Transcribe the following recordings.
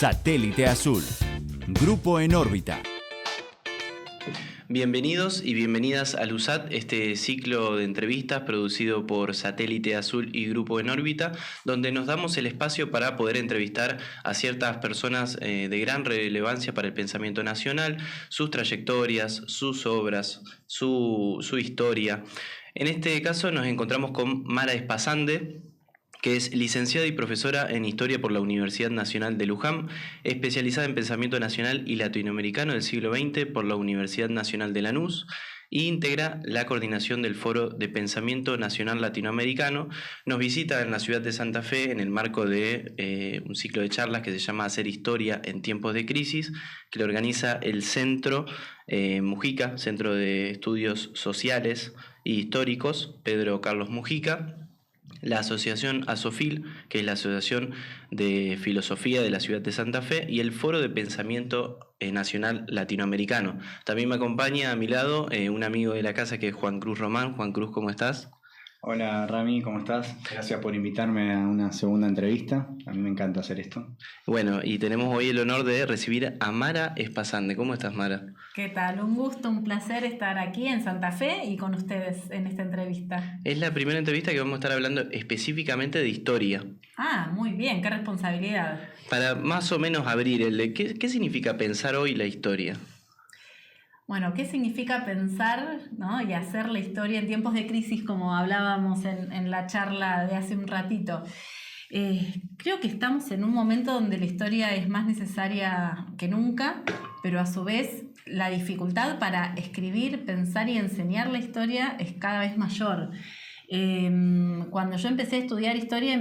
Satélite Azul. Grupo en órbita. Bienvenidos y bienvenidas al USAT, este ciclo de entrevistas producido por Satélite Azul y Grupo en órbita, donde nos damos el espacio para poder entrevistar a ciertas personas de gran relevancia para el pensamiento nacional, sus trayectorias, sus obras, su historia. En este caso nos encontramos con Mara Espasande, que es licenciada y profesora en Historia por la Universidad Nacional de Luján, especializada en Pensamiento Nacional y Latinoamericano del siglo XX por la Universidad Nacional de Lanús, e integra la coordinación del Foro de Pensamiento Nacional Latinoamericano. Nos visita en la ciudad de Santa Fe en el marco de un ciclo de charlas que se llama Hacer Historia en Tiempos de Crisis, que lo organiza el Centro Mujica, Centro de Estudios Sociales y Históricos, Pedro Carlos Mujica, la Asociación ASOFIL, que es la Asociación de Filosofía de la Ciudad de Santa Fe, y el Foro de Pensamiento Nacional Latinoamericano. También me acompaña a mi lado un amigo de la casa que es Juan Cruz Román. Juan Cruz, ¿cómo estás? Hola Rami, ¿cómo estás? Gracias por invitarme a una segunda entrevista. A mí me encanta hacer esto. Bueno, y tenemos hoy el honor de recibir a Mara Espasande. ¿Cómo estás, Mara? ¿Qué tal? Un gusto, un placer estar aquí en Santa Fe y con ustedes en esta entrevista. Es la primera entrevista que vamos a estar hablando específicamente de historia. Ah, muy bien, qué responsabilidad. Para más o menos abrir el de ¿qué significa pensar hoy la historia? Bueno, ¿qué significa pensar, ¿no? y hacer la historia en tiempos de crisis, como hablábamos en la charla de hace un ratito? Creo que estamos en un momento donde la historia es más necesaria que nunca, pero a su vez la dificultad para escribir, pensar y enseñar la historia es cada vez mayor. Cuando yo empecé a estudiar historia,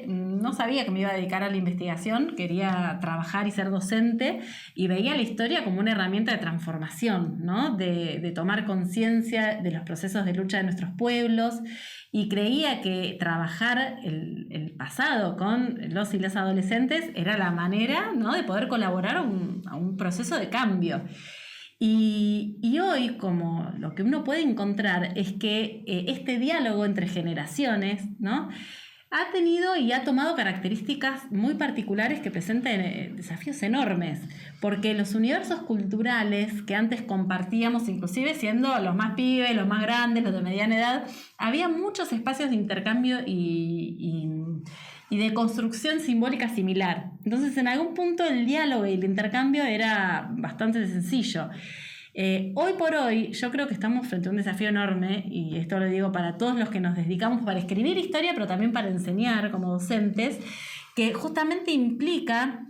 no sabía que me iba a dedicar a la investigación, quería trabajar y ser docente, y veía la historia como una herramienta de transformación, ¿no? de tomar conciencia de los procesos de lucha de nuestros pueblos, y creía que trabajar el pasado con los y las adolescentes era la manera, ¿no? de poder colaborar a un proceso de cambio. Y hoy, como lo que uno puede encontrar es que este diálogo entre generaciones, ¿no? ha tenido y ha tomado características muy particulares que presentan desafíos enormes, porque los universos culturales que antes compartíamos, inclusive siendo los más pibes, los más grandes, los de mediana edad, había muchos espacios de intercambio y de construcción simbólica similar. Entonces, en algún punto el diálogo y el intercambio era bastante sencillo. Hoy por hoy yo creo que estamos frente a un desafío enorme, y esto lo digo para todos los que nos dedicamos para escribir historia, pero también para enseñar como docentes, que justamente implica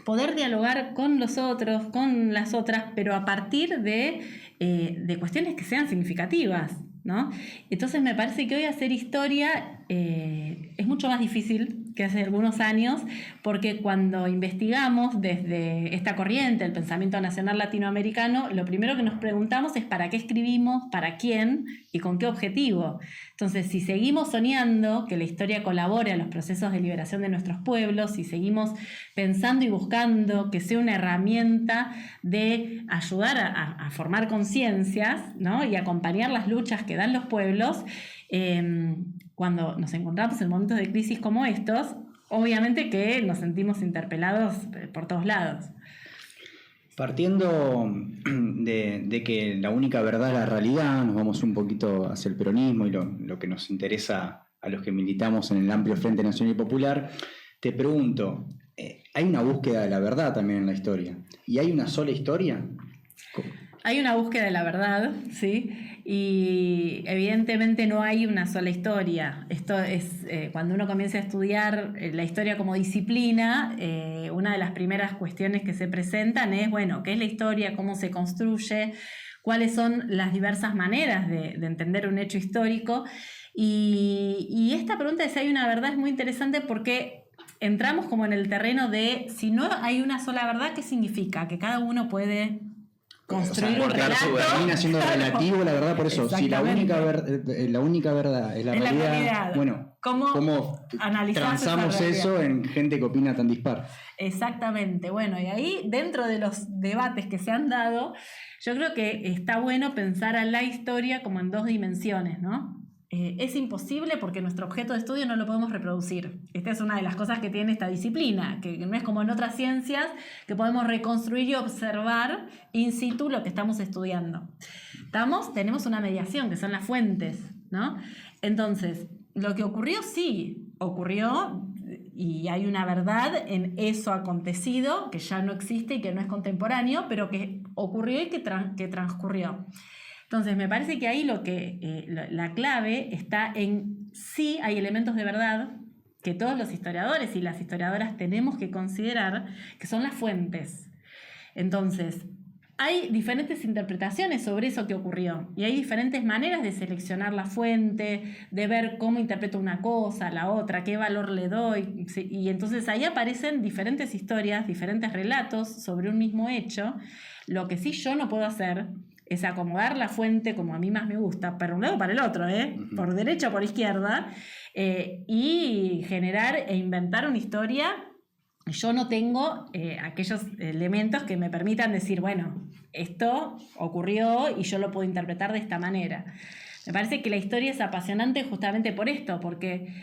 poder dialogar con los otros, con las otras, pero a partir de cuestiones que sean significativas, ¿no? Entonces me parece que hoy hacer historia es mucho más difícil que hace algunos años, porque cuando investigamos desde esta corriente, el pensamiento nacional latinoamericano, lo primero que nos preguntamos es ¿para qué escribimos? ¿Para quién? ¿Y con qué objetivo? Entonces, si seguimos soñando que la historia colabore a los procesos de liberación de nuestros pueblos, si seguimos pensando y buscando que sea una herramienta de ayudar a formar conciencias, ¿no? y acompañar las luchas que dan los pueblos, cuando nos encontramos en momentos de crisis como estos, obviamente que nos sentimos interpelados por todos lados. Partiendo de que la única verdad es la realidad, nos vamos un poquito hacia el peronismo y lo que nos interesa a los que militamos en el amplio Frente Nacional y Popular. Te pregunto, hay una búsqueda de la verdad también en la historia, ¿y hay una sola historia? Hay una búsqueda de la verdad, ¿sí? Y evidentemente no hay una sola historia. Esto es, cuando uno comienza a estudiar la historia como disciplina, una de las primeras cuestiones que se presentan es, bueno, ¿qué es la historia? ¿Cómo se construye? ¿Cuáles son las diversas maneras de entender un hecho histórico? Y esta pregunta de si hay una verdad es muy interesante, porque entramos como en el terreno de si no hay una sola verdad, ¿qué significa? Que cada uno puede construir un relato. Termina siendo relativo la verdad, por eso, si la única verdad es la realidad, bueno, ¿cómo transamos eso en gente que opina tan dispar? Exactamente, bueno, y ahí dentro de los debates que se han dado, yo creo que está bueno pensar a la historia como en dos dimensiones, ¿no? es imposible porque nuestro objeto de estudio no lo podemos reproducir. Esta es una de las cosas que tiene esta disciplina, que no es como en otras ciencias que podemos reconstruir y observar in situ lo que estamos estudiando. Tenemos una mediación, que son las fuentes, ¿no? Entonces, lo que ocurrió sí, ocurrió y hay una verdad en eso acontecido que ya no existe y que no es contemporáneo, pero que ocurrió y que transcurrió. Entonces, me parece que ahí la clave está en sí hay elementos de verdad que todos los historiadores y las historiadoras tenemos que considerar, que son las fuentes. Entonces, hay diferentes interpretaciones sobre eso que ocurrió y hay diferentes maneras de seleccionar la fuente, de ver cómo interpreto una cosa, la otra, qué valor le doy. Y entonces ahí aparecen diferentes historias, diferentes relatos sobre un mismo hecho. Lo que sí yo no puedo hacer es acomodar la fuente como a mí más me gusta, para un lado o para el otro, por derecha o por izquierda, y generar e inventar una historia. Yo no tengo aquellos elementos que me permitan decir, bueno, esto ocurrió y yo lo puedo interpretar de esta manera. Me parece que la historia es apasionante justamente por esto, porque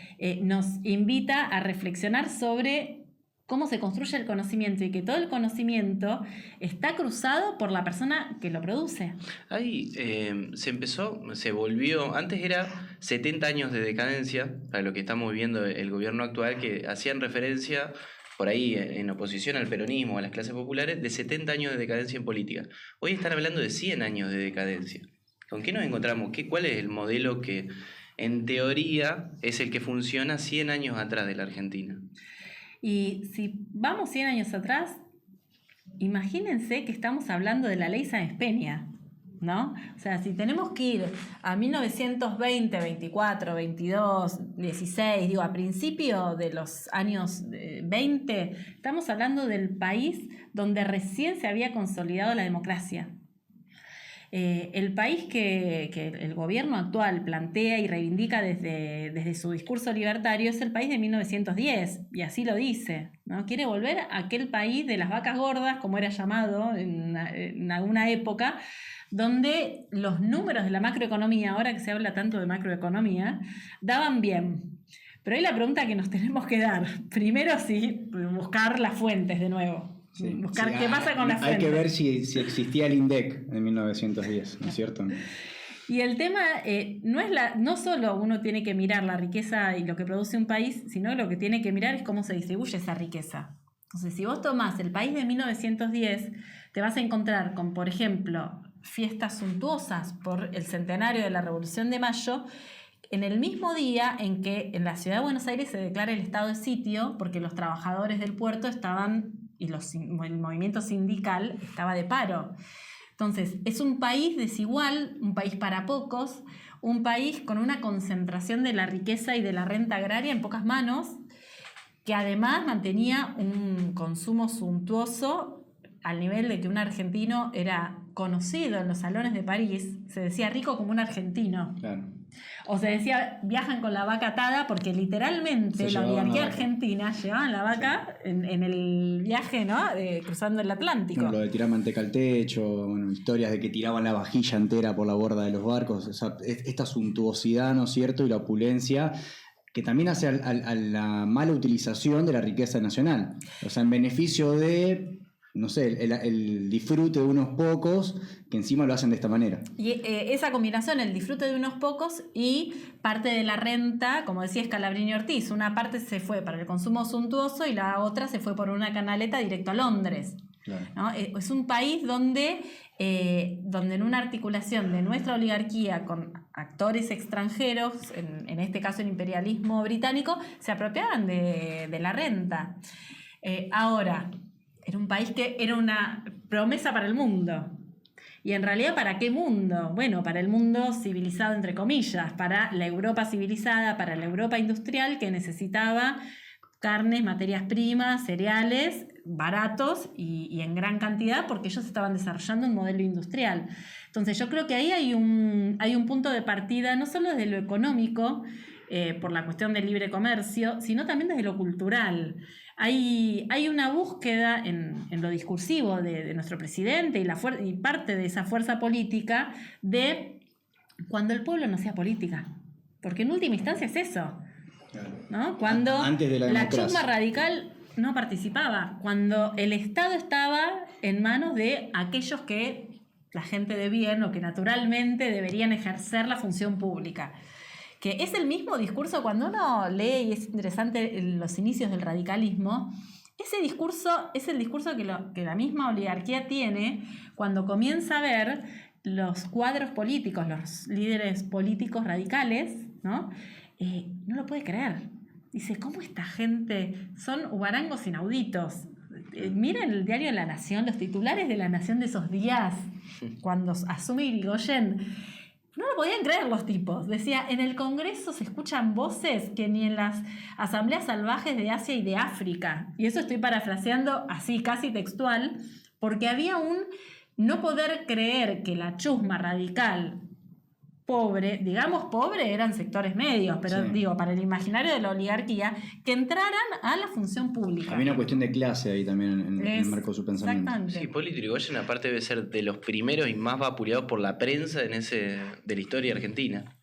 nos invita a reflexionar sobre cómo se construye el conocimiento y que todo el conocimiento está cruzado por la persona que lo produce. Ahí se volvió, antes era 70 años de decadencia, para lo que estamos viviendo el gobierno actual, que hacían referencia por ahí en oposición al peronismo, a las clases populares, de 70 años de decadencia en política. Hoy están hablando de 100 años de decadencia. ¿Con qué nos encontramos? ¿Cuál es el modelo que en teoría es el que funciona 100 años atrás de la Argentina? Y si vamos 100 años atrás, imagínense que estamos hablando de la ley Sáenz Peña, ¿no? O sea, si tenemos que ir a 1920, 24, 22, 16, digo, a principio de los años 20, estamos hablando del país donde recién se había consolidado la democracia. El país que el gobierno actual plantea y reivindica desde su discurso libertario es el país de 1910, y así lo dice, ¿no? Quiere volver a aquel país de las vacas gordas, como era llamado en alguna época, donde los números de la macroeconomía, ahora que se habla tanto de macroeconomía, daban bien. Pero ahí la pregunta que nos tenemos que dar, primero sí, buscar las fuentes de nuevo. Sí, buscar qué pasa con las fuentes. Hay que ver si existía el INDEC en 1910, ¿no es cierto? Y el tema no solo uno tiene que mirar la riqueza y lo que produce un país, sino lo que tiene que mirar es cómo se distribuye esa riqueza. Entonces, si vos tomás el país de 1910, te vas a encontrar con, por ejemplo, fiestas suntuosas por el centenario de la Revolución de Mayo, en el mismo día en que en la ciudad de Buenos Aires se declara el estado de sitio porque los trabajadores del puerto estaban y el movimiento sindical estaba de paro. Entonces, es un país desigual, un país para pocos, un país con una concentración de la riqueza y de la renta agraria en pocas manos, que además mantenía un consumo suntuoso al nivel de que un argentino era conocido en los salones de París, se decía rico como un argentino. Claro. O se decía, viajan con la vaca atada, porque literalmente la oligarquía argentina llevaban la vaca en el viaje, ¿no? Cruzando el Atlántico. Bueno, lo de tirar manteca al techo, bueno, historias de que tiraban la vajilla entera por la borda de los barcos, o sea, esta suntuosidad, ¿no es cierto? Y la opulencia, que también hace a la mala utilización de la riqueza nacional. O sea, en beneficio de, no sé, el disfrute de unos pocos, que encima lo hacen de esta manera. Y esa combinación, el disfrute de unos pocos y parte de la renta, como decía Scalabrini Ortiz, una parte se fue para el consumo suntuoso y la otra se fue por una canaleta directo a Londres. Claro. ¿No? Es un país donde en una articulación de nuestra oligarquía con actores extranjeros, en este caso el imperialismo británico, se apropiaban de la renta. Ahora, era un país que era una promesa para el mundo. Y en realidad, ¿para qué mundo? Bueno, para el mundo civilizado, entre comillas, para la Europa civilizada, para la Europa industrial, que necesitaba carnes, materias primas, cereales, baratos y en gran cantidad, porque ellos estaban desarrollando un modelo industrial. Entonces yo creo que ahí hay un punto de partida, no solo desde lo económico, por la cuestión del libre comercio, sino también desde lo cultural. Hay una búsqueda en lo discursivo de nuestro presidente y parte de esa fuerza política de cuando el pueblo no hacía política. Porque en última instancia es eso, ¿no? Cuando antes de la democracia. chusma radical no participaba, cuando el Estado estaba en manos de aquellos que la gente de bien o que naturalmente deberían ejercer la función pública. Que es el mismo discurso cuando uno lee, y es interesante los inicios del radicalismo, ese discurso es el discurso que la misma oligarquía tiene cuando comienza a ver los cuadros políticos, los líderes políticos radicales, ¿no? No lo puede creer. Dice, ¿cómo esta gente son guarangos inauditos? Miren el diario La Nación, los titulares de La Nación de esos días, cuando asume Irigoyen, no lo podían creer los tipos. Decía, en el Congreso se escuchan voces que ni en las asambleas salvajes de Asia y de África. Y eso estoy parafraseando así, casi textual, porque había un no poder creer que la chusma radical pobre, digamos pobre, eran sectores medios, pero sí, digo, para el imaginario de la oligarquía, que entraran a la función pública. Había una cuestión de clase ahí también en el marco de su pensamiento. Exactamente. Sí, Hipólito Yrigoyen aparte debe ser de los primeros y más vapuleados por la prensa de la historia argentina.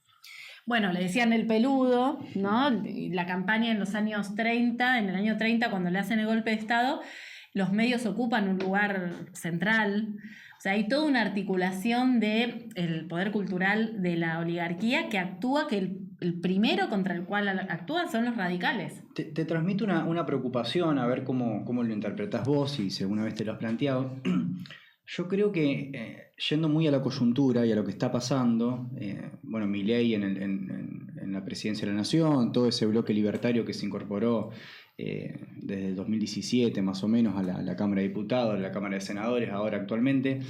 Bueno, le decían el peludo, ¿no? La campaña en los años 30, en el año 30, cuando le hacen el golpe de Estado, los medios ocupan un lugar central. O sea, hay toda una articulación del poder cultural de la oligarquía que actúa, que el primero contra el cual actúan son los radicales. Te transmite una preocupación, a ver cómo lo interpretás vos, y si alguna vez te lo has planteado. Yo creo que, yendo muy a la coyuntura y a lo que está pasando, bueno, Milei en la presidencia de la Nación, todo ese bloque libertario que se incorporó desde el 2017 más o menos a la Cámara de Diputados, a la Cámara de Senadores, ahora actualmente,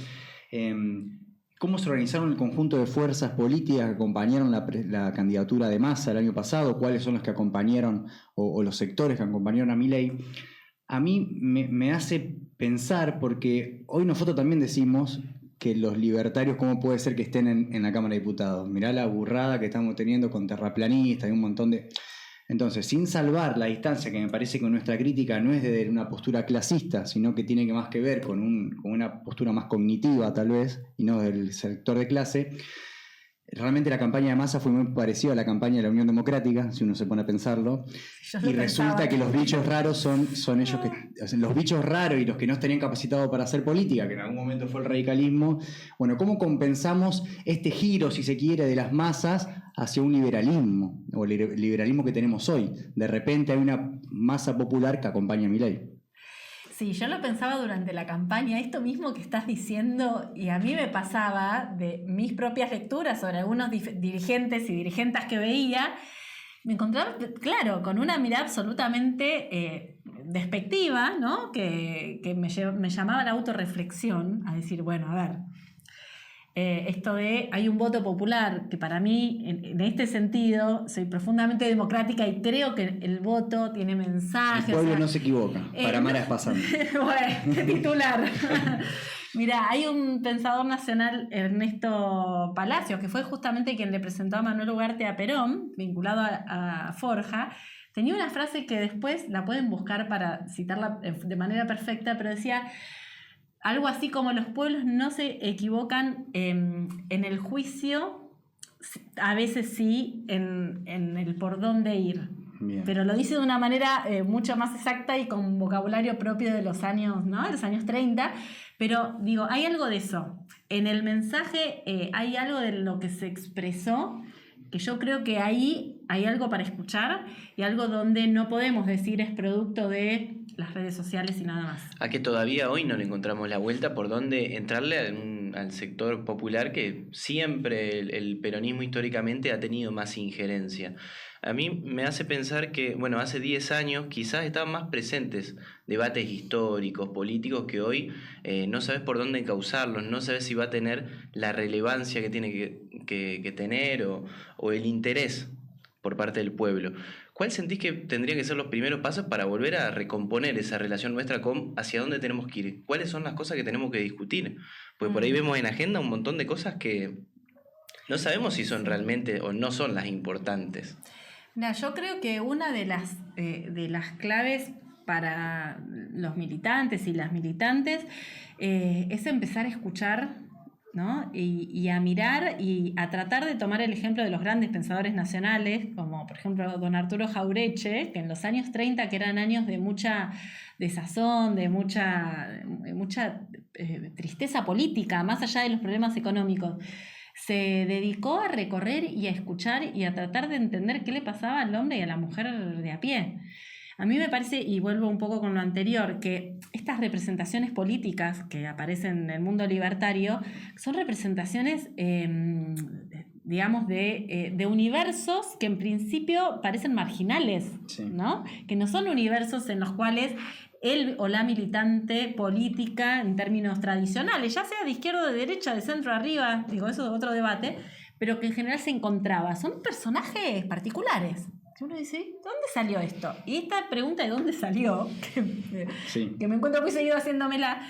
cómo se organizaron el conjunto de fuerzas políticas que acompañaron la candidatura de Massa el año pasado, cuáles son los que acompañaron o los sectores que acompañaron a Milei. A mí me hace pensar, porque hoy nosotros también decimos que los libertarios, ¿cómo puede ser que estén en la Cámara de Diputados? Mirá la burrada que estamos teniendo con terraplanistas y un montón de... Entonces, sin salvar la distancia, que me parece que nuestra crítica no es de una postura clasista, sino que tiene más que ver con una postura más cognitiva, tal vez, y no del sector de clase. Realmente la campaña de Massa fue muy parecida a la campaña de la Unión Democrática, si uno se pone a pensarlo. Y resulta que los bichos raros son ellos que... Los bichos raros y los que no estarían capacitados para hacer política, que en algún momento fue el radicalismo. Bueno, ¿cómo compensamos este giro, si se quiere, de las masas hacia un liberalismo, o el liberalismo que tenemos hoy? De repente hay una masa popular que acompaña a Milei. Sí, yo lo pensaba durante la campaña, esto mismo que estás diciendo, y a mí me pasaba de mis propias lecturas sobre algunos dirigentes y dirigentas que veía, me encontraba, claro, con una mirada absolutamente despectiva, ¿no? Que me llamaba a la autorreflexión, a decir, bueno, a ver, esto de hay un voto popular, que para mí, en este sentido, soy profundamente democrática y creo que el voto tiene mensajes. El pueblo no se equivoca, para Mara es pasando. Bueno, qué titular. Mirá, hay un pensador nacional, Ernesto Palacios, que fue justamente quien le presentó a Manuel Ugarte a Perón, vinculado a Forja. Tenía una frase que después la pueden buscar para citarla de manera perfecta, pero decía... Algo así como los pueblos no se equivocan en el juicio, a veces sí en el por dónde ir. Bien. Pero lo dice de una manera mucho más exacta y con vocabulario propio de los años, ¿no? De los años 30. Pero digo, hay algo de eso. En el mensaje hay algo de lo que se expresó, que yo creo que ahí hay algo para escuchar y algo donde no podemos decir es producto de las redes sociales y nada más. A que todavía hoy no le encontramos la vuelta por dónde entrarle al sector popular, que siempre el peronismo históricamente ha tenido más injerencia. A mí me hace pensar que, bueno, hace 10 años quizás estaban más presentes debates históricos, políticos, que hoy no sabes por dónde encauzarlos, no sabes si va a tener la relevancia que tiene que tener o el interés por parte del pueblo. ¿Cuál sentís que tendrían que ser los primeros pasos para volver a recomponer esa relación nuestra con hacia dónde tenemos que ir? ¿Cuáles son las cosas que tenemos que discutir? Porque por ahí vemos en agenda un montón de cosas que no sabemos si son realmente o no son las importantes. Mira, yo creo que una de las claves para los militantes y las militantes es empezar a escuchar ¿no? Y a mirar y a tratar de tomar el ejemplo de los grandes pensadores nacionales, como por ejemplo don Arturo Jauretche, que en los años 30, que eran años de mucha desazón, de mucha tristeza política, más allá de los problemas económicos, se dedicó a recorrer y a escuchar y a tratar de entender qué le pasaba al hombre y a la mujer de a pie. A mí me parece, y vuelvo un poco con lo anterior, que estas representaciones políticas que aparecen en el mundo libertario son representaciones, digamos, de universos que en principio parecen marginales, Sí. ¿no? Que no son universos en los cuales él o la militante política en términos tradicionales, ya sea de izquierda o de derecha, de centro a arriba, digo, eso es otro debate, pero que en general se encontraba. Son personajes particulares. Uno dice, ¿dónde salió esto? Y esta pregunta de dónde salió, Sí. que me encuentro muy seguido haciéndomela,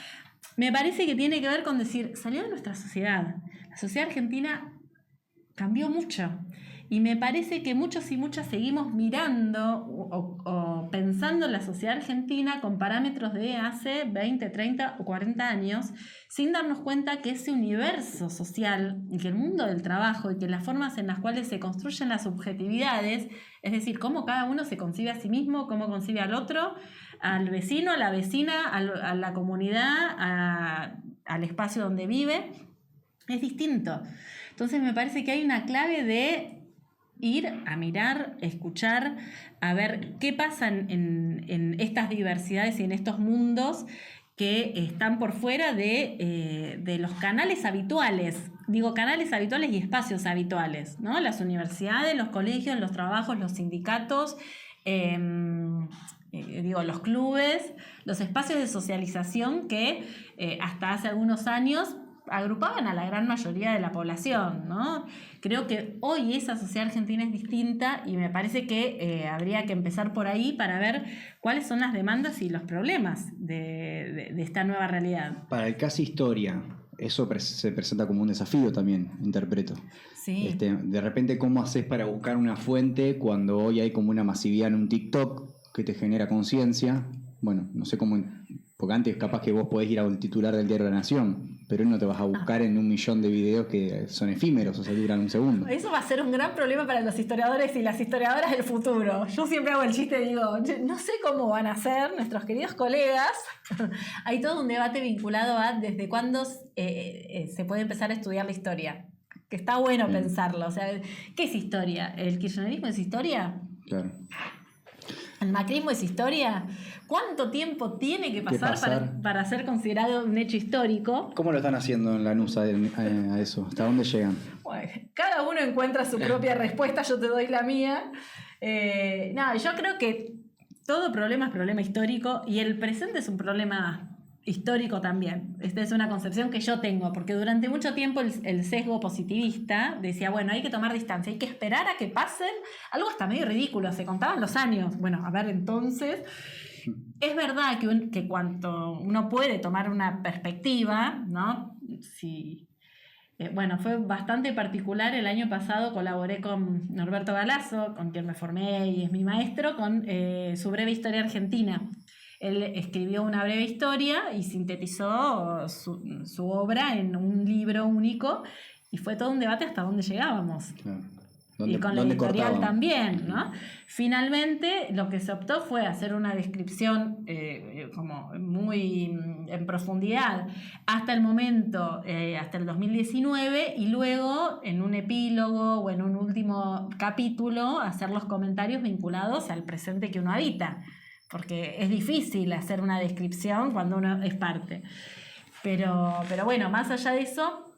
me parece que tiene que ver con decir, salió de nuestra sociedad. La sociedad argentina cambió mucho. Y me parece que muchos y muchas seguimos mirando o pensando en la sociedad argentina con parámetros de hace 20, 30 o 40 años, sin darnos cuenta que ese universo social y que el mundo del trabajo y que las formas en las cuales se construyen las subjetividades, es decir, cómo cada uno se concibe a sí mismo, cómo concibe al otro, al vecino, a la vecina, a la comunidad, al espacio donde vive, es distinto. Entonces me parece que hay una clave de ir a mirar, escuchar, a ver qué pasa en estas diversidades y en estos mundos que están por fuera de los canales habituales. Digo, canales habituales y espacios habituales, ¿no? Las universidades, los colegios, los trabajos, los sindicatos, los clubes, los espacios de socialización que hasta hace algunos años agrupaban a la gran mayoría de la población, ¿no? Creo que hoy esa sociedad argentina es distinta y me parece que habría que empezar por ahí para ver cuáles son las demandas y los problemas de esta nueva realidad. Para el caso historia, eso se presenta como un desafío también, interpreto. Sí. De repente, ¿cómo haces para buscar una fuente cuando hoy hay como una masividad en un TikTok que te genera conciencia? Bueno, no sé cómo, porque antes capaz que vos podés ir al titular del diario La Nación, pero no te vas a buscar en 1 millón de videos que son efímeros, o sea, duran un segundo. Eso va a ser un gran problema para los historiadores y las historiadoras del futuro. Yo siempre hago el chiste y digo, no sé cómo van a ser nuestros queridos colegas. Hay todo un debate vinculado a desde cuándo se puede empezar a estudiar la historia. Que está bueno pensarlo. O sea, ¿qué es historia? ¿El kirchnerismo es historia? Claro. ¿El macrismo es historia? ¿Cuánto tiempo tiene que pasar para ser considerado un hecho histórico? ¿Cómo lo están haciendo en la NUSA a eso? ¿Hasta dónde llegan? Bueno, cada uno encuentra su propia respuesta, yo te doy la mía. Yo creo que todo problema es problema histórico y el presente es un problema histórico también. Esta es una concepción que yo tengo, porque durante mucho tiempo el sesgo positivista decía, bueno, hay que tomar distancia, hay que esperar a que pasen, algo hasta medio ridículo, se contaban los años. Bueno, a ver, entonces, es verdad que cuando uno puede tomar una perspectiva, ¿no? Fue bastante particular. El año pasado colaboré con Norberto Galazo, con quien me formé y es mi maestro, con su breve historia argentina. Él escribió una breve historia y sintetizó su obra en un libro único y fue todo un debate hasta dónde llegábamos. Claro. Y con la editorial también, ¿no? Finalmente lo que se optó fue hacer una descripción como muy en profundidad hasta el momento, hasta el 2019, y luego en un epílogo o en un último capítulo hacer los comentarios vinculados al presente que uno habita. Porque es difícil hacer una descripción cuando uno es parte. Pero bueno, más allá de eso,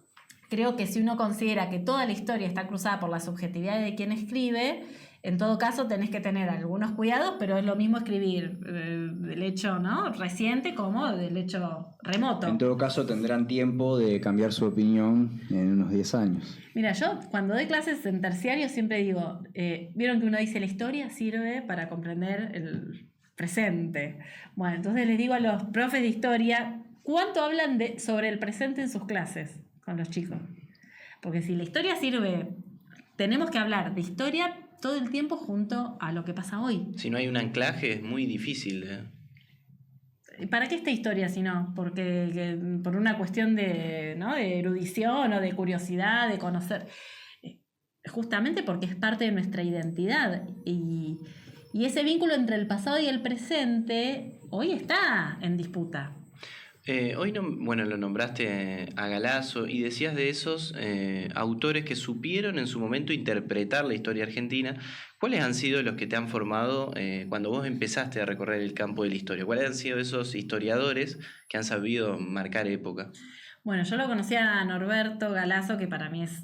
creo que si uno considera que toda la historia está cruzada por la subjetividad de quien escribe, en todo caso tenés que tener algunos cuidados, pero es lo mismo escribir del hecho, ¿no?, reciente como del hecho remoto. En todo caso tendrán tiempo de cambiar su opinión en unos 10 años. Mira, yo cuando doy clases en terciario siempre digo, vieron que uno dice la historia sirve para comprender el presente. Bueno, entonces les digo a los profes de historia, ¿cuánto hablan sobre el presente en sus clases con los chicos? Porque si la historia sirve, tenemos que hablar de historia todo el tiempo junto a lo que pasa hoy. Si no hay un anclaje es muy difícil. ¿para qué esta historia si no? Porque por una cuestión de, ¿no?, de erudición o de curiosidad, de conocer. Justamente porque es parte de nuestra identidad. Y ese vínculo entre el pasado y el presente hoy está en disputa. Hoy lo nombraste a Galasso y decías de esos autores que supieron en su momento interpretar la historia argentina. ¿Cuáles han sido los que te han formado cuando vos empezaste a recorrer el campo de la historia? ¿Cuáles han sido esos historiadores que han sabido marcar época? Bueno, yo lo conocí a Norberto Galasso, que para mí es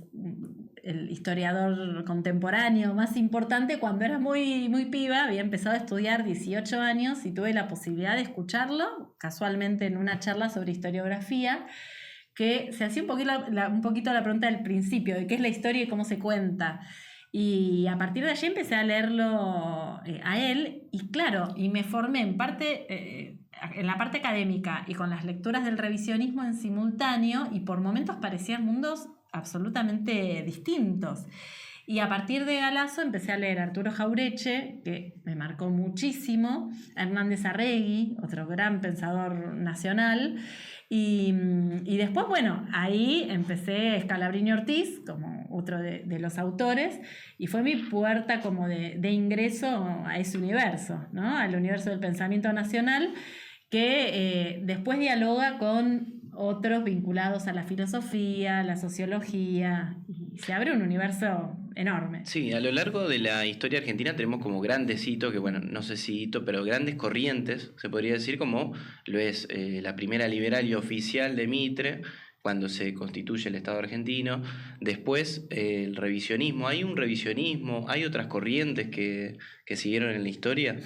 el historiador contemporáneo más importante. Cuando era muy, muy piba, había empezado a estudiar 18 años y tuve la posibilidad de escucharlo, casualmente en una charla sobre historiografía, que se hacía un poquito la pregunta del principio, de qué es la historia y cómo se cuenta. Y a partir de allí empecé a leerlo a él, y claro, y me formé en la parte académica y con las lecturas del revisionismo en simultáneo, y por momentos parecían mundos absolutamente distintos. Y a partir de Galasso empecé a leer a Arturo Jauretche, que me marcó muchísimo, a Hernández Arregui, otro gran pensador nacional, y después, bueno, ahí empecé Scalabrini Ortiz como otro de los autores, y fue mi puerta como de ingreso a ese universo, ¿no?, al universo del pensamiento nacional, que después dialoga con otros vinculados a la filosofía, la sociología, y se abre un universo enorme. Sí, a lo largo de la historia argentina tenemos como grandes hitos, que bueno, no sé si hito, pero grandes corrientes, se podría decir, como lo es la primera liberal y oficial de Mitre, cuando se constituye el Estado argentino. Después el revisionismo. ¿Hay un revisionismo? ¿Hay otras corrientes que siguieron en la historia?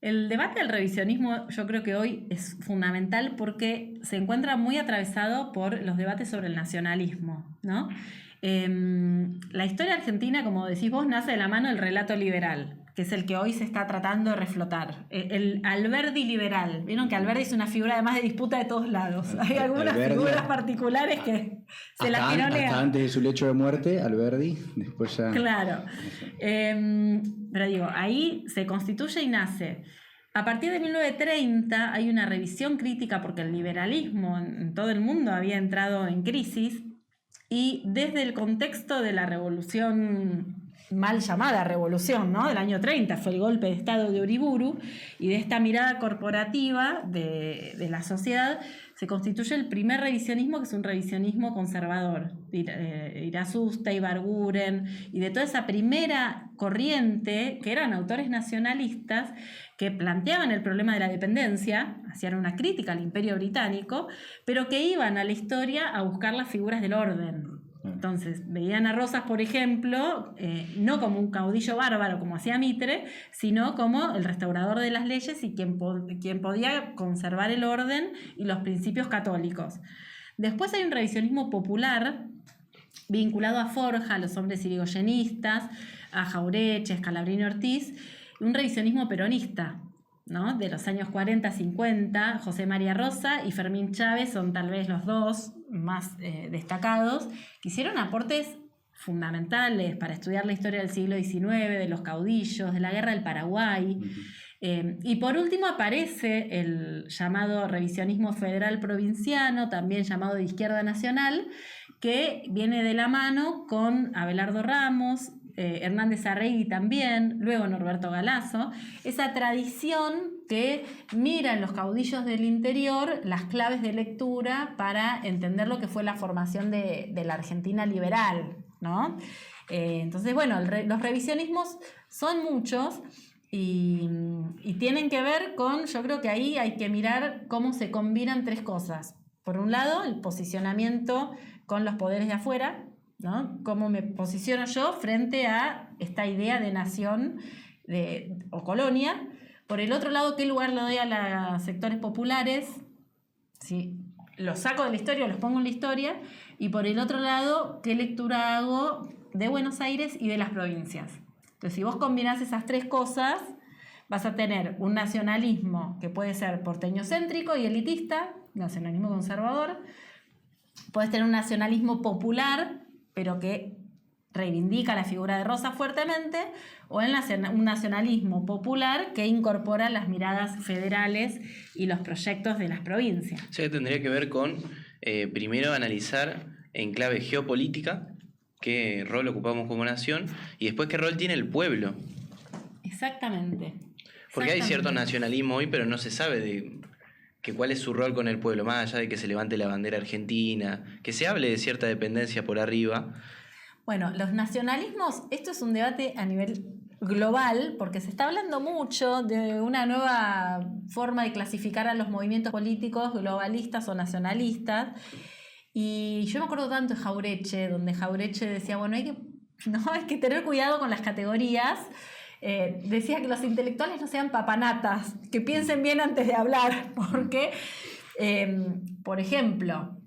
El debate del revisionismo yo creo que hoy es fundamental porque se encuentra muy atravesado por los debates sobre el nacionalismo, ¿no? La historia argentina, como decís vos, nace de la mano del relato liberal, que es el que hoy se está tratando de reflotar. El Alberdi liberal. Vieron que Alberdi es una figura además de disputa de todos lados. Hay algunas figuras particulares que se las tironean. Hasta antes de su lecho de muerte, Alberdi, después ya... Claro. Pero digo, ahí se constituye y nace. A partir de 1930 hay una revisión crítica porque el liberalismo en todo el mundo había entrado en crisis, y desde el contexto de la revolución, mal llamada revolución, ¿no?, del año 30, fue el golpe de Estado de Uriburu, y de esta mirada corporativa de la sociedad se constituye el primer revisionismo, que es un revisionismo conservador. Irasusta, Ibarguren, y de toda esa primera corriente, que eran autores nacionalistas, que planteaban el problema de la dependencia, hacían una crítica al Imperio Británico, pero que iban a la historia a buscar las figuras del orden. Entonces, veían a Rosas, por ejemplo, no como un caudillo bárbaro como hacía Mitre, sino como el restaurador de las leyes y quien podía conservar el orden y los principios católicos. Después hay un revisionismo popular vinculado a Forja, a los hombres irigoyenistas, a Jauretche, Scalabrini Ortiz, un revisionismo peronista, ¿no?, de los años 40, 50, José María Rosa y Fermín Chávez son tal vez los dos más destacados, que hicieron aportes fundamentales para estudiar la historia del siglo XIX, de los caudillos, de la Guerra del Paraguay. Y por último aparece el llamado revisionismo federal provinciano, también llamado de izquierda nacional, que viene de la mano con Abelardo Ramos, Hernández Arregui también, luego Norberto Galasso, esa tradición que mira en los caudillos del interior las claves de lectura para entender lo que fue la formación de la Argentina liberal, ¿no? Entonces, bueno, los revisionismos son muchos y tienen que ver con, yo creo que ahí hay que mirar cómo se combinan tres cosas. Por un lado, el posicionamiento con los poderes de afuera, ¿no? ¿Cómo me posiciono yo frente a esta idea de nación o colonia? Por el otro lado, ¿qué lugar le doy a los sectores populares? ¿Sí? Los saco de la historia, los pongo en la historia. Y por el otro lado, ¿qué lectura hago de Buenos Aires y de las provincias? Entonces, si vos combinás esas tres cosas, vas a tener un nacionalismo que puede ser porteño-céntrico y elitista, nacionalismo conservador. Puedes tener un nacionalismo popular, pero que reivindica la figura de Rosa fuertemente, o en un nacionalismo popular que incorpora las miradas federales y los proyectos de las provincias. O sea, tendría que ver con, primero, analizar en clave geopolítica qué rol ocupamos como nación y después qué rol tiene el pueblo. Exactamente. Porque hay cierto nacionalismo hoy, pero no se sabe cuál es su rol con el pueblo, más allá de que se levante la bandera argentina, que se hable de cierta dependencia por arriba. Bueno, los nacionalismos, esto es un debate a nivel global, porque se está hablando mucho de una nueva forma de clasificar a los movimientos políticos globalistas o nacionalistas. Y yo me acuerdo tanto de Jauretche, donde Jauretche decía, bueno, hay que tener cuidado con las categorías. Decía que los intelectuales no sean papanatas, que piensen bien antes de hablar, porque, por ejemplo,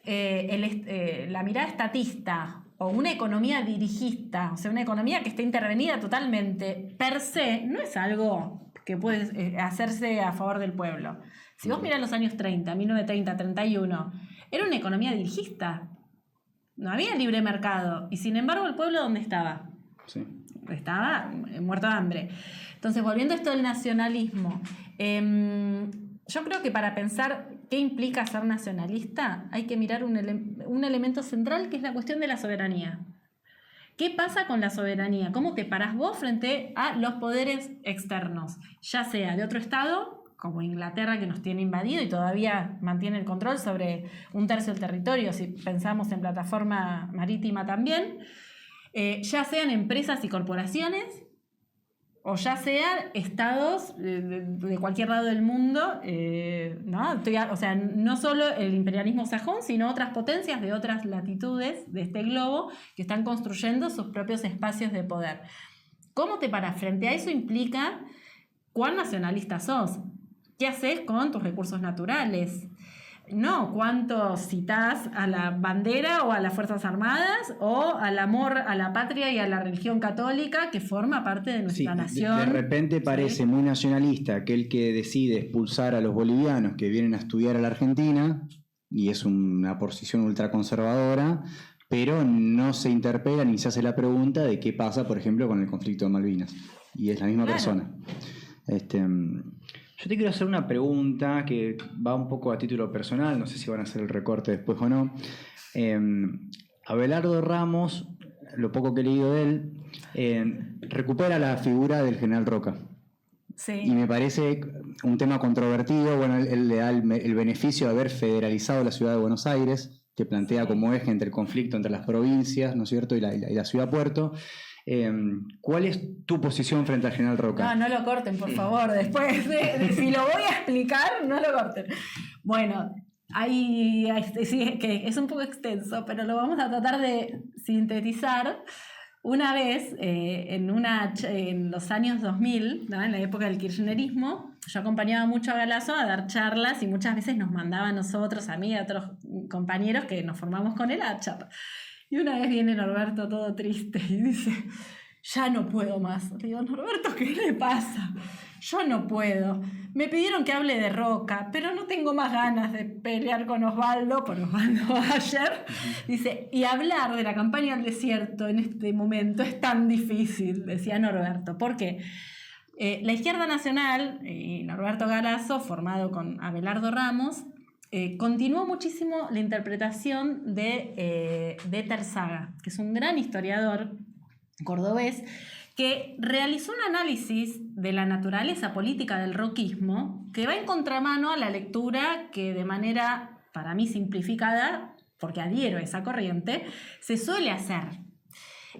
la mirada estatista o una economía dirigista, o sea, una economía que está intervenida totalmente, per se, no es algo que puede hacerse a favor del pueblo. Si vos mirás los años 30, 1930, 31, era una economía dirigista. No había libre mercado. Y sin embargo, ¿el pueblo dónde estaba? Sí. Estaba muerto de hambre. Entonces, volviendo a esto del nacionalismo, yo creo que para pensar qué implica ser nacionalista hay que mirar un elemento central, que es la cuestión de la soberanía. ¿Qué pasa con la soberanía? ¿Cómo te parás vos frente a los poderes externos? Ya sea de otro estado, como Inglaterra, que nos tiene invadido y todavía mantiene el control sobre 1/3 del territorio, si pensamos en plataforma marítima también, ya sean empresas y corporaciones, o ya sean estados de cualquier lado del mundo, ¿no? O sea, no solo el imperialismo sajón, sino otras potencias de otras latitudes de este globo que están construyendo sus propios espacios de poder. ¿Cómo te paras frente a eso? Implica cuán nacionalista sos. ¿Qué haces con tus recursos naturales? No, cuánto citás a la bandera o a las Fuerzas Armadas o al amor a la patria y a la religión católica que forma parte de nuestra nación. De repente parece muy nacionalista aquel que decide expulsar a los bolivianos que vienen a estudiar a la Argentina, y es una posición ultraconservadora, pero no se interpela ni se hace la pregunta de qué pasa, por ejemplo, con el conflicto de Malvinas. Y es la misma persona. Yo te quiero hacer una pregunta que va un poco a título personal, no sé si van a hacer el recorte después o no. Abelardo Ramos, lo poco que he leído de él, recupera la figura del general Roca. Sí. Y me parece un tema controvertido. Bueno, él le da el beneficio de haber federalizado la ciudad de Buenos Aires, que plantea como eje entre el conflicto entre las provincias, ¿no es cierto?, y la ciudad-puerto. ¿Cuál es tu posición frente al general Roca? No lo corten, por favor. Después si lo voy a explicar, no lo corten. Bueno, sí, que es un poco extenso, pero lo vamos a tratar de sintetizar. Una vez, en los años 2000, ¿no?, en la época del kirchnerismo, yo acompañaba mucho a Galazo a dar charlas y muchas veces nos mandaba a nosotros, a mí y a otros compañeros que nos formamos con él a charlar. Y una vez viene Norberto todo triste y dice, ya no puedo más. Le digo, Norberto, ¿qué le pasa? Yo no puedo. Me pidieron que hable de Roca, pero no tengo más ganas de pelear con Osvaldo, por Osvaldo ayer. Dice, y hablar de la campaña del desierto en este momento es tan difícil, decía Norberto. ¿Por qué? La Izquierda Nacional, Norberto Galazo, formado con Abelardo Ramos, continuó muchísimo la interpretación de Terzaga, que es un gran historiador cordobés, que realizó un análisis de la naturaleza política del roquismo que va en contramano a la lectura que de manera, para mí, simplificada, porque adhiero a esa corriente, se suele hacer.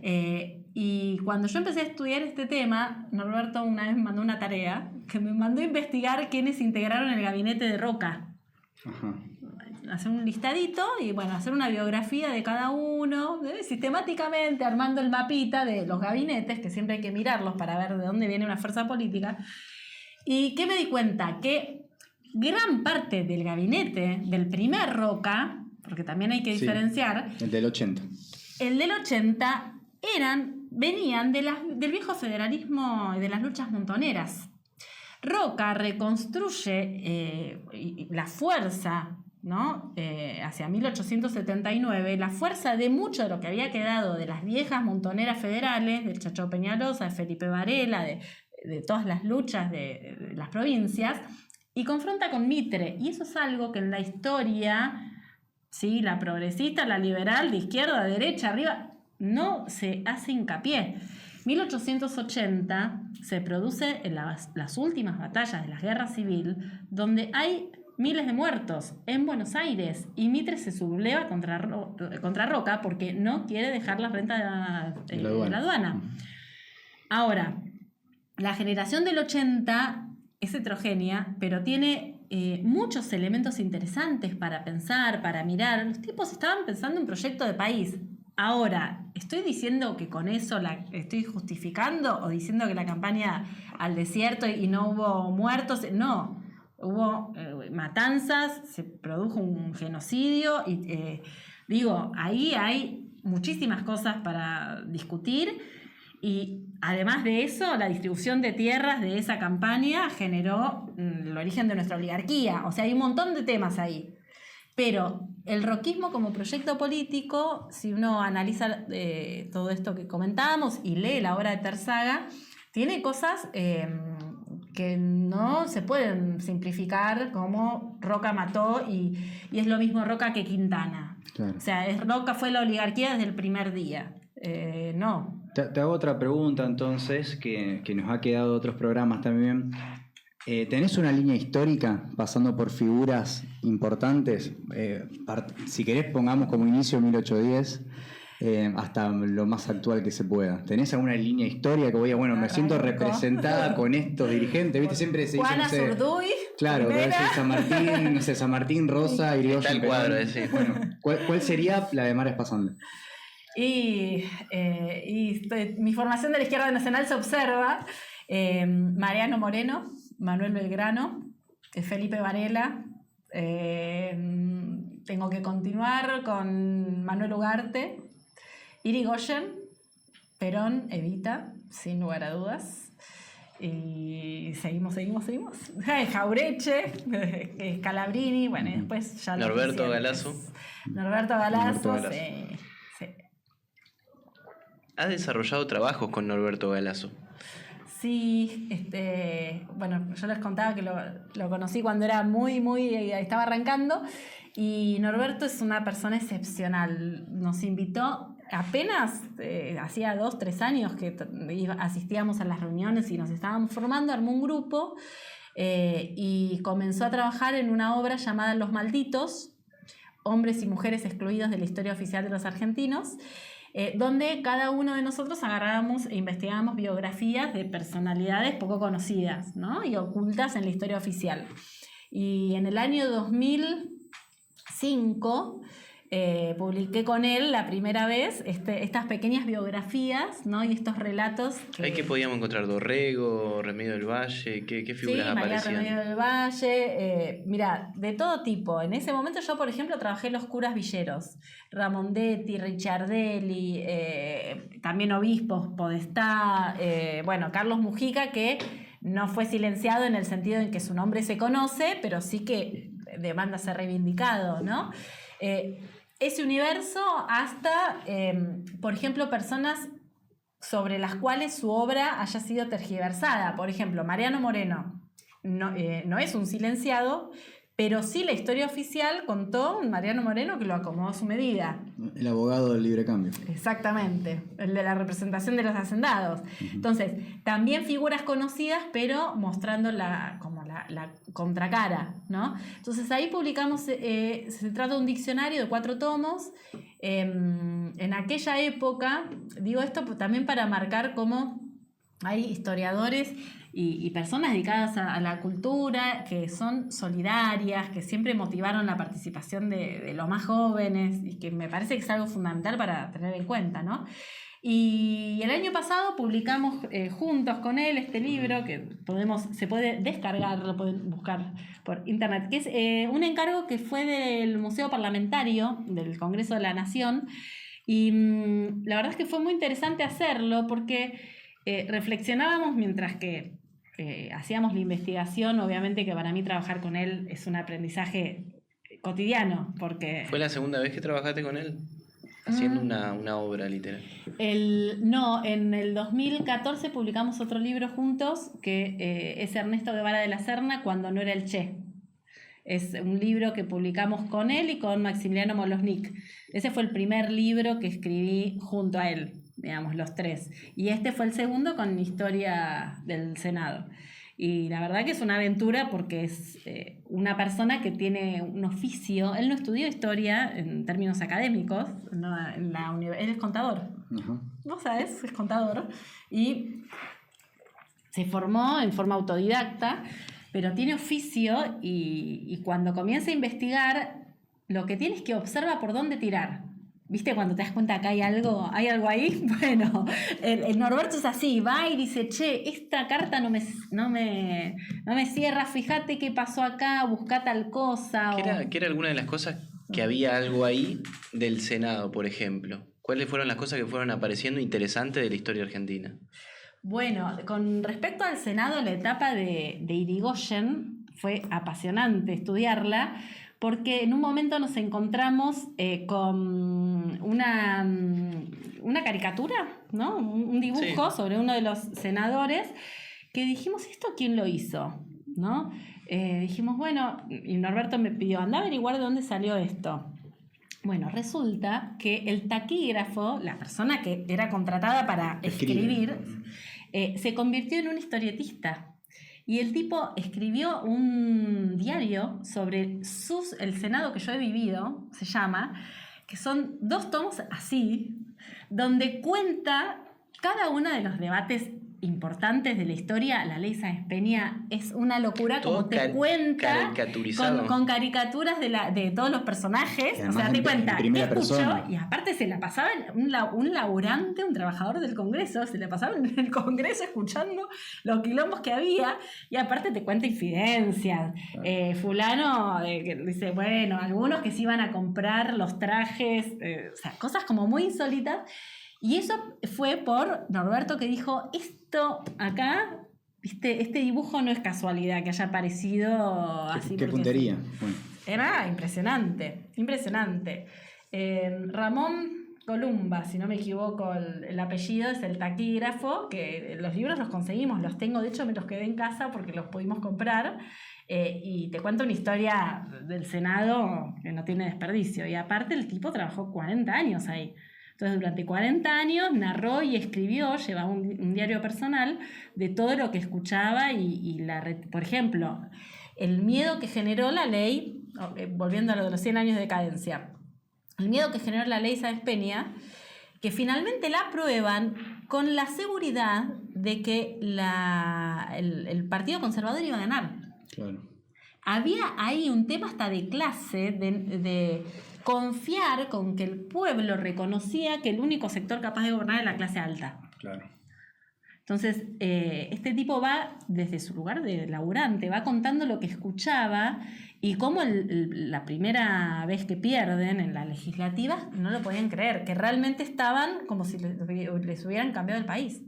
Y cuando yo empecé a estudiar este tema, Norberto una vez me mandó una tarea que me mandó a investigar quiénes integraron el gabinete de Roca. Ajá. Hacer un listadito y bueno, hacer una biografía de cada uno, sistemáticamente armando el mapita de los gabinetes, que siempre hay que mirarlos para ver de dónde viene una fuerza política. ¿Y qué me di cuenta? Que gran parte del gabinete del primer Roca, porque también hay que diferenciar, el del 80. El del 80 venían del viejo federalismo y de las luchas montoneras. Roca reconstruye la fuerza ¿no? Hacia 1879, la fuerza de mucho de lo que había quedado de las viejas montoneras federales, del Chacho Peñalosa, de Felipe Varela, de todas las luchas de las provincias, y confronta con Mitre. Y eso es algo que en la historia, ¿sí? La progresista, la liberal, de izquierda a derecha, arriba, no se hace hincapié. 1880 se produce en las últimas batallas de la guerra civil, donde hay miles de muertos en Buenos Aires, y Mitre se subleva contra Roca porque no quiere dejar la renta de la aduana. Ahora, la generación del 80 es heterogénea, pero tiene muchos elementos interesantes para pensar, para mirar. Los tipos estaban pensando en un proyecto de país. Ahora, ¿estoy diciendo que con eso la estoy justificando o diciendo que la campaña al desierto y no hubo muertos? No, hubo matanzas, se produjo un genocidio y ahí hay muchísimas cosas para discutir, y además de eso, la distribución de tierras de esa campaña generó el origen de nuestra oligarquía. O sea, hay un montón de temas ahí. Pero el roquismo como proyecto político, si uno analiza todo esto que comentábamos y lee la obra de Terzaga, tiene cosas que no se pueden simplificar como Roca mató y es lo mismo Roca que Quintana. Claro. O sea, Roca fue la oligarquía desde el primer día. No. Te hago otra pregunta entonces, que nos ha quedado de otros programas también. ¿Tenés una línea histórica pasando por figuras importantes? Si querés, pongamos como inicio 1810 hasta lo más actual que se pueda. ¿Tenés alguna línea histórica que me siento representada con estos dirigentes? ¿Viste? Siempre se dice, Juana Zurduy. Claro, San Martín, Rosa, Irigoyen. Está el cuadro ese. Bueno, ¿cuál sería la de Mara Espasandra? Y mi formación de la izquierda nacional se observa. Mariano Moreno, Manuel Belgrano, Felipe Varela. Tengo que continuar con Manuel Ugarte, Irigoyen, Perón, Evita, sin lugar a dudas. Y seguimos. Jaureche, Scalabrini, bueno, y después ya Norberto Galazo. Norberto Galazo, sí. ¿Has desarrollado trabajos con Norberto Galazo? Sí, yo les contaba que lo conocí cuando era estaba arrancando, y Norberto es una persona excepcional. Nos invitó apenas, hacía 2-3 años que asistíamos a las reuniones y nos estábamos formando, armó un grupo y comenzó a trabajar en una obra llamada Los Malditos, hombres y mujeres excluidos de la historia oficial de los argentinos, donde cada uno de nosotros agarrábamos e investigábamos biografías de personalidades poco conocidas, ¿no? Y ocultas en la historia oficial. Y en el año 2005 publiqué con él la primera vez estas pequeñas biografías, ¿no? Y estos relatos. ¿Ahí que podíamos encontrar? ¿Dorrego, Remedio del Valle? ¿Qué figuras aparecían? María Remedio del Valle, mira, de todo tipo. En ese momento yo, por ejemplo, trabajé los curas villeros, Ramondetti, Ricciardelli, también obispos, Podestá, Carlos Mujica, que no fue silenciado en el sentido en que su nombre se conoce, pero sí que demanda ser reivindicado, ¿no? Ese universo hasta, por ejemplo, personas sobre las cuales su obra haya sido tergiversada. Por ejemplo, Mariano Moreno no es un silenciado, pero sí la historia oficial contó un Mariano Moreno que lo acomodó a su medida. El abogado del libre cambio. Exactamente, el de la representación de los hacendados. Uh-huh. Entonces, también figuras conocidas, pero mostrando la contracara, ¿no? Entonces ahí publicamos, se trata de un diccionario de 4 tomos. En aquella época, digo esto también para marcar cómo hay historiadores y personas dedicadas a la cultura que son solidarias, que siempre motivaron la participación de los más jóvenes, y que me parece que es algo fundamental para tener en cuenta, ¿no? Y el año pasado publicamos juntos con él este libro que se puede descargar, lo pueden buscar por internet, que es un encargo que fue del Museo Parlamentario del Congreso de la Nación, y la verdad es que fue muy interesante hacerlo porque reflexionábamos mientras que hacíamos la investigación. Obviamente que para mí trabajar con él es un aprendizaje cotidiano, porque... ¿Fue la segunda vez que trabajaste con él? Haciendo una obra literal. No, en el 2014 publicamos otro libro juntos, que es Ernesto Guevara de la Serna, Cuando no era el Che. Es un libro que publicamos con él y con Maximiliano Molosnik. Ese fue el primer libro que escribí junto a él, digamos, los tres. Y este fue el segundo con Historia del Senado. Y la verdad que es una aventura porque es una persona que tiene un oficio. Él no estudió historia en términos académicos, no, él es contador. Uh-huh. ¿Vos sabés? Es contador. Y se formó en forma autodidacta, pero tiene oficio y cuando comienza a investigar, lo que tiene es que observa por dónde tirar. ¿Viste cuando te das cuenta que hay algo ahí? Bueno, el Norberto es así, va y dice, che, esta carta no me cierra, fíjate qué pasó acá, busca tal cosa. ¿Qué era alguna de las cosas que había algo ahí del Senado, por ejemplo? ¿Cuáles fueron las cosas que fueron apareciendo interesantes de la historia argentina? Bueno, con respecto al Senado, la etapa de Irigoyen fue apasionante estudiarla, porque en un momento nos encontramos con una caricatura, ¿no? Un dibujo sobre uno de los senadores, que dijimos, ¿esto quién lo hizo? ¿No? Dijimos, bueno, y Norberto me pidió, anda a averiguar de dónde salió esto. Bueno, resulta que el taquígrafo, la persona que era contratada para escribir, se convirtió en un historietista. Y el tipo escribió un diario sobre el Senado que yo he vivido, se llama, que son 2 tomos así, donde cuenta cada uno de los debates importantes de la historia. La ley Sáenz Peña es una locura, como te cuenta con caricaturas de todos los personajes. O sea, te cuenta qué escuchó, y aparte se la pasaba un laburante, un trabajador del Congreso, se la pasaba en el Congreso escuchando los quilombos que había, y aparte te cuenta infidencias. Fulano dice, bueno, algunos que se iban a comprar los trajes, o sea, cosas como muy insólitas. Y eso fue por Norberto, que dijo, esto acá, ¿viste? Este dibujo no es casualidad que haya aparecido así. ¿Qué puntería? Bueno. Era impresionante, impresionante. Ramón Columba, si no me equivoco el apellido, es el taquígrafo, que los libros los conseguimos, los tengo, de hecho me los quedé en casa porque los pudimos comprar. Y te cuento una historia del Senado que no tiene desperdicio. Y aparte el tipo trabajó 40 años ahí. Entonces, durante 40 años narró y escribió, llevaba un diario personal de todo lo que escuchaba por ejemplo, el miedo que generó la ley, volviendo a lo de los 100 años de decadencia, el miedo que generó la ley Sáenz Peña, que finalmente la aprueban con la seguridad de que el Partido Conservador iba a ganar. Claro. Había ahí un tema hasta de clase, de confiar con que el pueblo reconocía que el único sector capaz de gobernar era la clase alta. Claro. Entonces, este tipo va desde su lugar de laburante, va contando lo que escuchaba y cómo la primera vez que pierden en las legislativas no lo podían creer, que realmente estaban como si les hubieran cambiado el país.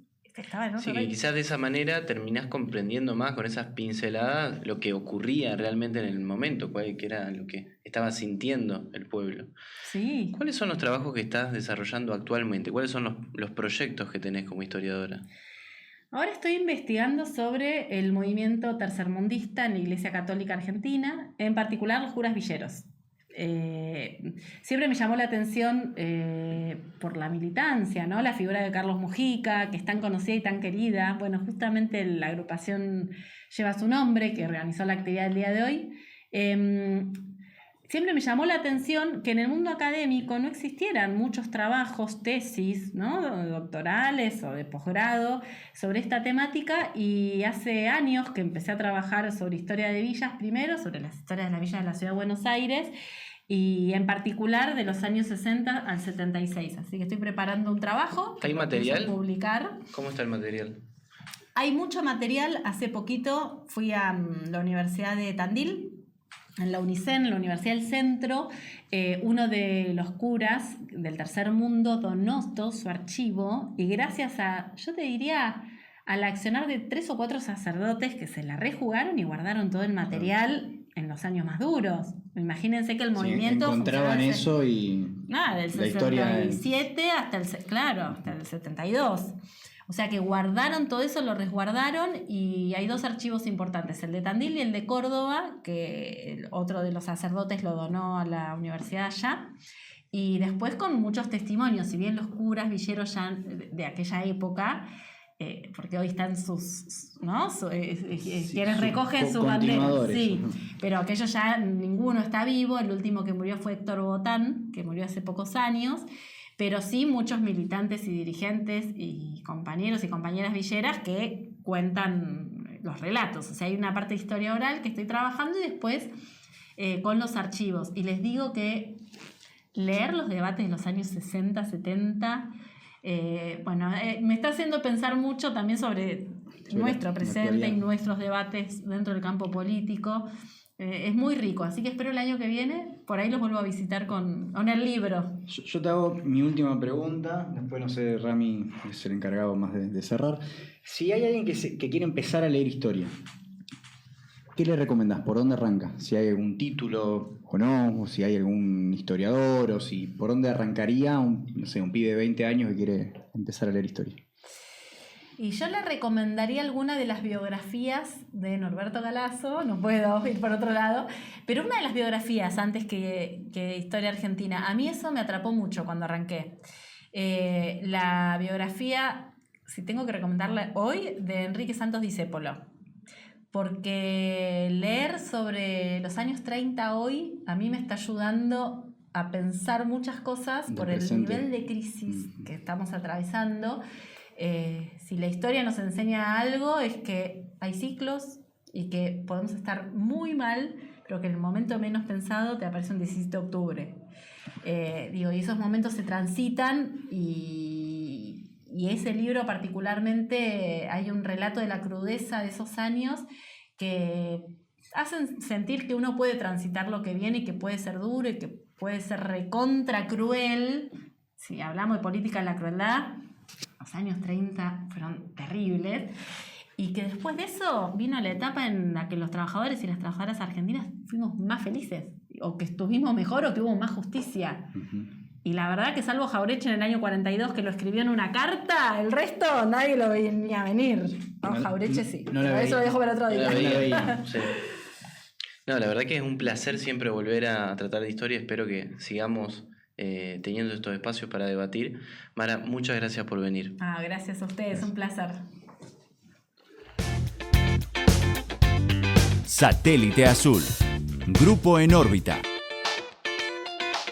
Sí, que quizás de esa manera terminás comprendiendo más con esas pinceladas lo que ocurría realmente en el momento, que era lo que estaba sintiendo el pueblo. Sí. ¿Cuáles son los trabajos que estás desarrollando actualmente? ¿Cuáles son los proyectos que tenés como historiadora? Ahora estoy investigando sobre el movimiento tercermundista en la Iglesia Católica Argentina, en particular los curas villeros. Siempre me llamó la atención por la militancia, ¿no? La figura de Carlos Mujica, que es tan conocida y tan querida. Bueno, justamente la agrupación lleva su nombre, que organizó la actividad del día de hoy. Siempre me llamó la atención que en el mundo académico no existieran muchos trabajos, tesis, ¿no? Doctorales o de posgrado sobre esta temática, y hace años que empecé a trabajar sobre historia de villas, primero sobre las historias de las villas de la ciudad de Buenos Aires, y en particular de los años 60 al 76. Así que estoy preparando un trabajo. ¿Hay material? Publicar. ¿Cómo está el material? Hay mucho material. Hace poquito fui a la Universidad de Tandil, en la UNICEN, la Universidad del Centro. Uno de los curas del Tercer Mundo donó todo su archivo, y gracias yo te diría, al accionar de 3 o 4 sacerdotes que se la rejugaron y guardaron todo el material en los años más duros. Imagínense que el movimiento... encontraban eso y... del 67 hasta el 72. O sea que guardaron todo eso, lo resguardaron, y hay 2 archivos importantes, el de Tandil y el de Córdoba, que otro de los sacerdotes lo donó a la universidad allá. Y después con muchos testimonios, si bien los curas villeros ya de aquella época, porque hoy están quienes recogen su bandera, sí, pero aquellos ya ninguno está vivo. El último que murió fue Héctor Botán, que murió hace pocos años, pero sí muchos militantes y dirigentes y compañeros y compañeras villeras que cuentan los relatos. O sea, hay una parte de historia oral que estoy trabajando, y después con los archivos. Y les digo que leer los debates de los años 60, 70... me está haciendo pensar mucho también sobre nuestro presente y nuestros debates dentro del campo político. Es muy rico, así que espero el año que viene, por ahí los vuelvo a visitar con el libro. Yo te hago mi última pregunta, después no sé, Rami es el encargado más de cerrar. Si hay alguien que quiere empezar a leer historia, ¿qué le recomendás? ¿Por dónde arranca? Si hay algún título o no, o si hay algún historiador, o si por dónde arrancaría un pibe de 20 años que quiere empezar a leer historia. Y yo le recomendaría alguna de las biografías de Norberto Galazo, no puedo ir por otro lado, pero una de las biografías antes que Historia Argentina, a mí eso me atrapó mucho cuando arranqué. La biografía, si tengo que recomendarla hoy, de Enrique Santos Discépolo. Porque leer sobre los años 30 hoy a mí me está ayudando a pensar muchas cosas por el nivel de crisis que estamos atravesando. Si la historia nos enseña algo, es que hay ciclos y que podemos estar muy mal, pero que en el momento menos pensado te aparece un 17 de octubre. Y esos momentos se transitan, y ese libro particularmente hay un relato de la crudeza de esos años que hacen sentir que uno puede transitar lo que viene, y que puede ser duro y que puede ser recontra cruel. Si hablamos de política de la crueldad, los años 30 fueron terribles, y que después de eso vino la etapa en la que los trabajadores y las trabajadoras argentinas fuimos más felices, o que estuvimos mejor, o que hubo más justicia. Y la verdad que salvo Jauretche en el año 42, que lo escribió en una carta, el resto nadie lo venía a venir. Jauretche sí. Pero eso lo dejo para otro día. Sí. No, la verdad que es un placer siempre volver a tratar de historia. Espero que sigamos teniendo estos espacios para debatir. Mara, muchas gracias por venir. Gracias a ustedes, un placer. Satélite Azul. Grupo en órbita.